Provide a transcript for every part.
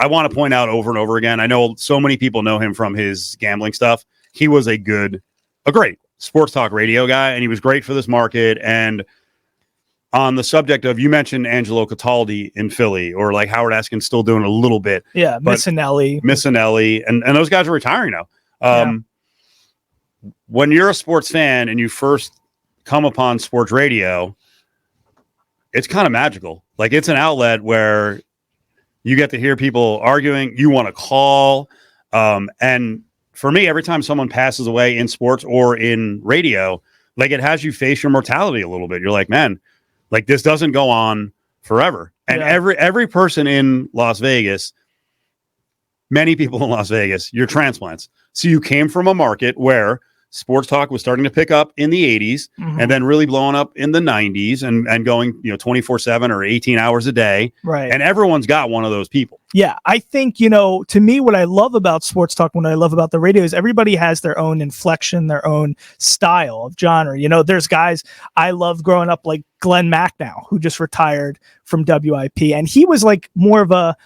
I want to point out over and over again, I know so many people know him from his gambling stuff. He was a great sports talk radio guy, and he was great for this market. And on the subject of, you mentioned Angelo Cataldi in Philly, or like Howard Eskin's still doing a little bit. Yeah, Missinelli, and those guys are retiring now. When you're a sports fan and you first come upon sports radio, it's kind of magical. Like, it's an outlet where you get to hear people arguing, you want to call. And for me, every time someone passes away in sports or in radio, like, it has you face your mortality a little bit. You're like, man, like, this doesn't go on forever. And every person in Las Vegas, many people in Las Vegas, you're transplants. So you came from a market where sports talk was starting to pick up in the 80s and then really blowing up in the 90s and going, 24/7 or 18 hours a day. Right. And everyone's got one of those people. Yeah, I think, to me, what I love about sports talk, what I love about the radio is everybody has their own inflection, their own style of genre. There's guys I loved growing up, like Glenn Macnow, who just retired from WIP. And he was like more of a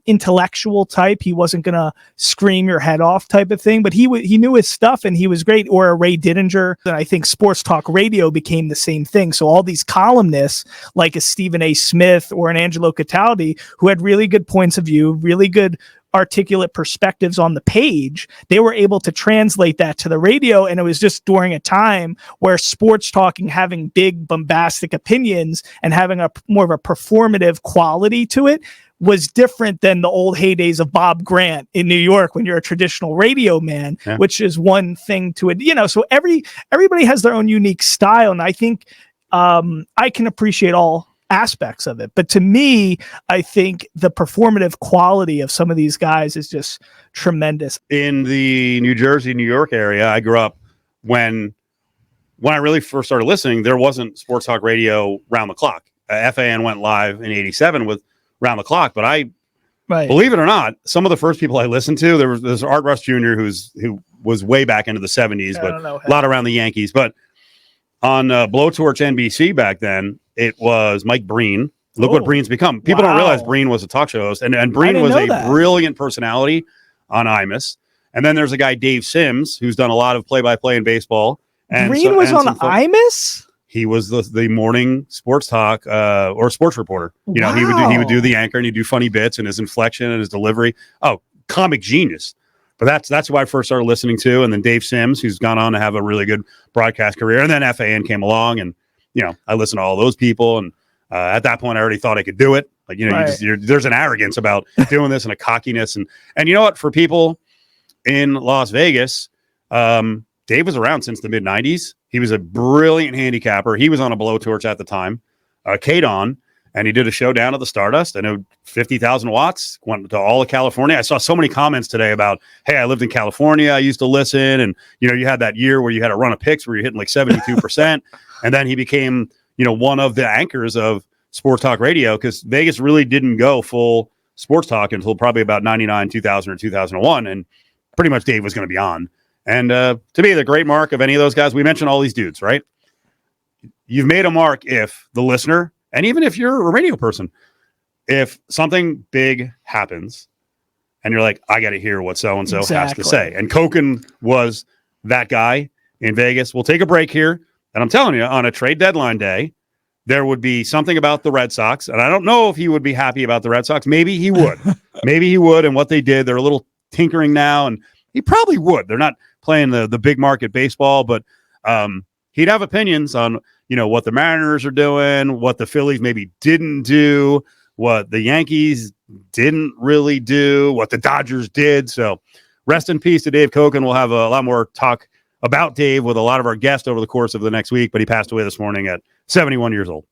intellectual type. He wasn't going to scream your head off type of thing, but he knew his stuff and he was great. Or a Ray Didinger. And I think sports talk radio became the same thing. So all these columnists like a Stephen A. Smith or an Angelo Cataldi, who had really good points of view, really good articulate perspectives on the page, they were able to translate that to the radio. And it was just during a time where sports talking, having big bombastic opinions and having a more of a performative quality to it, was different than the old heydays of Bob Grant in New York when you're a traditional radio man, which is one thing to it. So everybody has their own unique style. And I think I can appreciate all aspects of it. But to me, I think the performative quality of some of these guys is just tremendous. In the New Jersey, New York area, I grew up when I really first started listening, there wasn't sports talk radio round the clock. FAN went live in 87 with round the clock. But believe it or not, some of the first people I listened to, there's Art Rush Jr., who was way back into the 70s, but a lot around the Yankees. But on Blowtorch NBC back then, it was Mike Breen. Look what Breen's become. People don't realize Breen was a talk show host, and Breen was a brilliant personality on Imus. And then there's a guy, Dave Sims, who's done a lot of play-by-play in baseball. And Breen was on Imus? He was the morning sports talk or sports reporter. He would do the anchor, and he'd do funny bits, and his inflection and his delivery. Oh, comic genius. But that's who I first started listening to. And then Dave Sims, who's gone on to have a really good broadcast career. And then FAN came along, and I listened to all those people. And at that point, I already thought I could do it. Like, there's an arrogance about doing this and a cockiness. And you know what? For people in Las Vegas, Dave was around since the mid 90s. He was a brilliant handicapper. He was on a blowtorch at the time, Kadon, and he did a show down at the Stardust. I know 50,000 watts, went to all of California. I saw so many comments today about, hey, I lived in California. I used to listen. And, you had that year where you had a run of picks where you're hitting like 72%. And then he became, one of the anchors of sports talk radio, because Vegas really didn't go full sports talk until probably about 99, 2000, or 2001. And pretty much Dave was going to be on. And to me, the great mark of any of those guys, we mentioned all these dudes, right? You've made a mark if the listener, and even if you're a radio person, if something big happens and you're like, I got to hear what so-and-so has to say. And Cokin was that guy in Vegas. We'll take a break here. And I'm telling you, on a trade deadline day, there would be something about the Red Sox. And I don't know if he would be happy about the Red Sox. Maybe he would. Maybe he would. And what they did, they're a little tinkering now. And he probably would. They're not playing the big market baseball, but he'd have opinions on, what the Mariners are doing, what the Phillies maybe didn't do, what the Yankees didn't really do, what the Dodgers did. So rest in peace to Dave Cokin. We'll have a lot more talk about Dave with a lot of our guests over the course of the next week, but he passed away this morning at 71 years old.